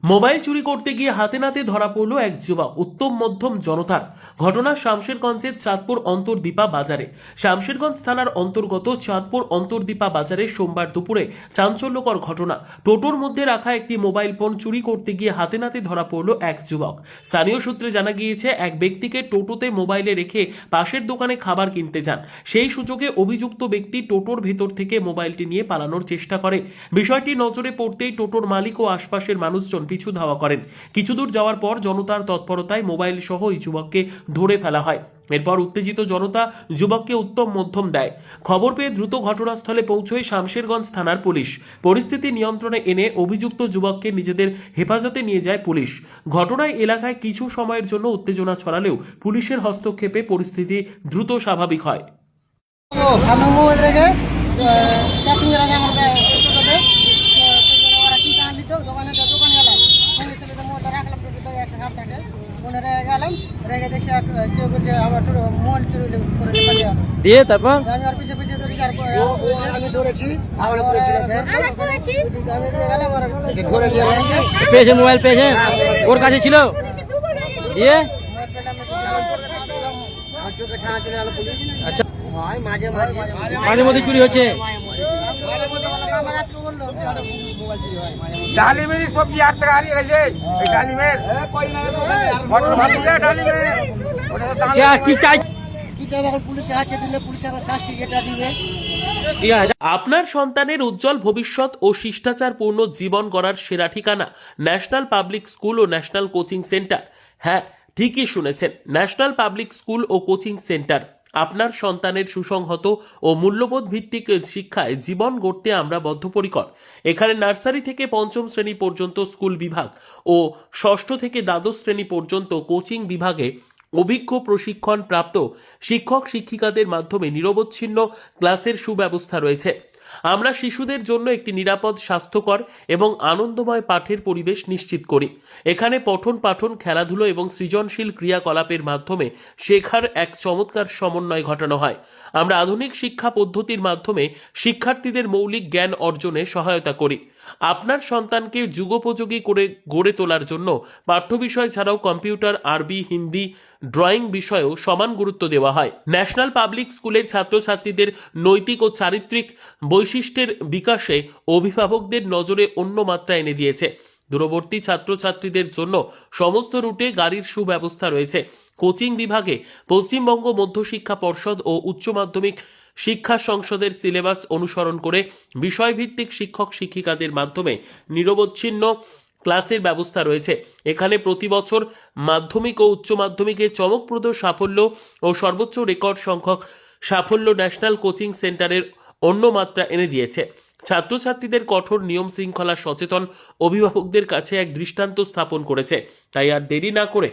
Mobile চুরি করতে গিয়ে হাতে নাতে ধরা পড়ল এক যুবক। উত্তম মধ্যম জনতার ঘটনা শামশেরগঞ্জের চাঁদপুর অন্তর্দীপা বাজারে। শামশেরগঞ্জ থানার অন্তর্গত চাঁদপুর অন্তর্দীপা বাজারে সোমবার দুপুরে চাঞ্চল্যকর ঘটনা। টোটোর মধ্যে রাখা একটি মোবাইল ফোন চুরি করতে গিয়ে হাতে নাতে ধরা পড়ল এক যুবক। স্থানীয় সূত্রে জানা গিয়েছে, এক ব্যক্তিকে টোটোতে মোবাইলে রেখে পাশের দোকানে খাবার কিনতে যান। সেই সুযোগে অভিযুক্ত ব্যক্তি টোটোর ভেতর থেকে মোবাইলটি নিয়ে পালানোর চেষ্টা করে। বিষয়টি নজরে পড়তেই টোটোর মালিক ও আশপাশের মানুষজন পিছু ধাওয়া করেন। কিছু দূর যাওয়ার পর জনতার তৎপরতায় মোবাইল সহ ওই যুবককে ধরে ফেলা হয়। এরপর উত্তেজিত জনতা যুবককে উত্তম মধ্যম দেয়। খবর পেয়ে দ্রুত ঘটনাস্থলে পৌঁছয় শামশেরগঞ্জ থানার পুলিশ। পরিস্থিতি নিয়ন্ত্রণে এনে অভিযুক্ত যুবককে নিজেদের হেফাজতে নিয়ে যায় পুলিশ। ঘটনায় এলাকায় কিছু সময়ের জন্য উত্তেজনা ছড়ালেও পুলিশের হস্তক্ষেপে পরিস্থিতি দ্রুত স্বাভাবিক হয়। দিয়ে তারপর আমি ধরেছি পেয়েছেন, মোবাইল পেয়েছেন, ওর কাছে ছিল। দিয়ে আচ্ছা, মাঝে মধ্যে চুরি হচ্ছে। ডালিমের সবজি 8 টাকা হারিয়ে গেছে। এই ডালিমের মটর ভাজি দেয়, ডালিমের ওটা তো দাম কি চাই? কি চাই এখন? পুলিশের হাতে দিলে পুলিশ এখন শাস্তি যেটা দিবে। আপনার সন্তানের উজ্জ্বল ভবিষ্যৎ ও শিষ্টাচারপূর্ণ জীবন গড়ার সেরা ঠিকানা ন্যাশনাল পাবলিক স্কুল ও ন্যাশনাল কোচিং সেন্টার। হ্যাঁ, ঠিকই শুনেছেন, ন্যাশনাল পাবলিক স্কুল ও কোচিং সেন্টার। আপনার সন্তানের সুসংহত ও মূল্যবোধ ভিত্তিক শিক্ষায় জীবন গড়তে আমরা বদ্ধপরিকর। এখানে নার্সারি থেকে পঞ্চম শ্রেণী পর্যন্ত স্কুল বিভাগ ও ষষ্ঠ থেকে দ্বাদশ শ্রেণী পর্যন্ত কোচিং বিভাগে অভিজ্ঞ প্রশিক্ষণ প্রাপ্ত শিক্ষক শিক্ষিকাদের মাধ্যমে নিরবচ্ছিন্ন ক্লাসের সুব্যবস্থা রয়েছে। আমরা শিশুদের জন্য একটি নিরাপদ, স্বাস্থ্যকর এবং আনন্দময় পাঠের পরিবেশ নিশ্চিত করি। এখানে পঠন পাঠন, খেলাধুলো এবং সৃজনশীল ক্রিয়াকলাপের মাধ্যমে শেখার এক চমৎকার সমন্বয় ঘটানো হয়। আমরা আধুনিক শিক্ষা পদ্ধতির মাধ্যমে শিক্ষার্থীদের মৌলিক জ্ঞান অর্জনে সহায়তা করি। আপনার সন্তানকে যুগোপযোগী করে গড়ে তোলার জন্য পাঠ্য বিষয় ছাড়াও কম্পিউটার, আরবি, হিন্দি, ড্রয়িং বিষয়েও সমান গুরুত্ব দেওয়া হয়। ন্যাশনাল পাবলিক স্কুলের ছাত্রছাত্রীদের নৈতিক ও চারিত্রিক বৈশিষ্ট্যের বিকাশে অভিভাবকদের নজরে অন্য মাত্রা এনে দিয়েছে। দূরবর্তী ছাত্রছাত্রীদের জন্য সমস্ত রুটে গাড়ির সুব্যবস্থা রয়েছে। কোচিং বিভাগে পশ্চিমবঙ্গ মধ্যশিক্ষা পর্ষদ ও উচ্চ মাধ্যমিক শিক্ষা সংসদের সিলেবাস অনুসরণ করে বিষয়ভিত্তিক শিক্ষক শিক্ষিকাদের মাধ্যমে নিরবচ্ছিন্ন ক্লাসের ব্যবস্থা রয়েছে। এখানে প্রতি বছর মাধ্যমিক ও উচ্চ মাধ্যমিকে চমকপ্রদ সাফল্য ও সর্বোচ্চ রেকর্ড সংখ্যক সাফল্য ন্যাশনাল কোচিং সেন্টারের অন্য মাত্রা এনে দিয়েছে। ছাত্রছাত্রীদের কঠোর নিয়ম শৃঙ্খলা সচেতন অভিভাবকদের কাছে এক দৃষ্টান্ত স্থাপন করেছে। তাই আর দেরি না করে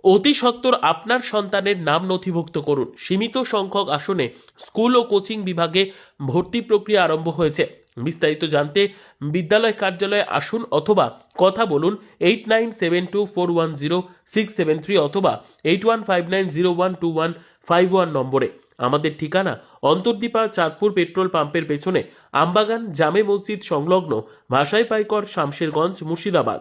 অতি সত্বর আপনার সন্তানের নাম নথিভুক্ত করুন। সীমিত সংখ্যক আসনে স্কুল ও কোচিং বিভাগে ভর্তি প্রক্রিয়া আরম্ভ হয়েছে। বিস্তারিত জানতে বিদ্যালয় কার্যালয়ে আসুন অথবা কথা বলুন 8972410673 অথবা 8159012151 নম্বরে। আমাদের ঠিকানা অন্তর্দীপা চাঁদপুর পেট্রোল পাম্পের পেছনে, আমবাগান জামে মসজিদ সংলগ্ন, ভাষাই পাইকর, শামশেরগঞ্জ, মুর্শিদাবাদ।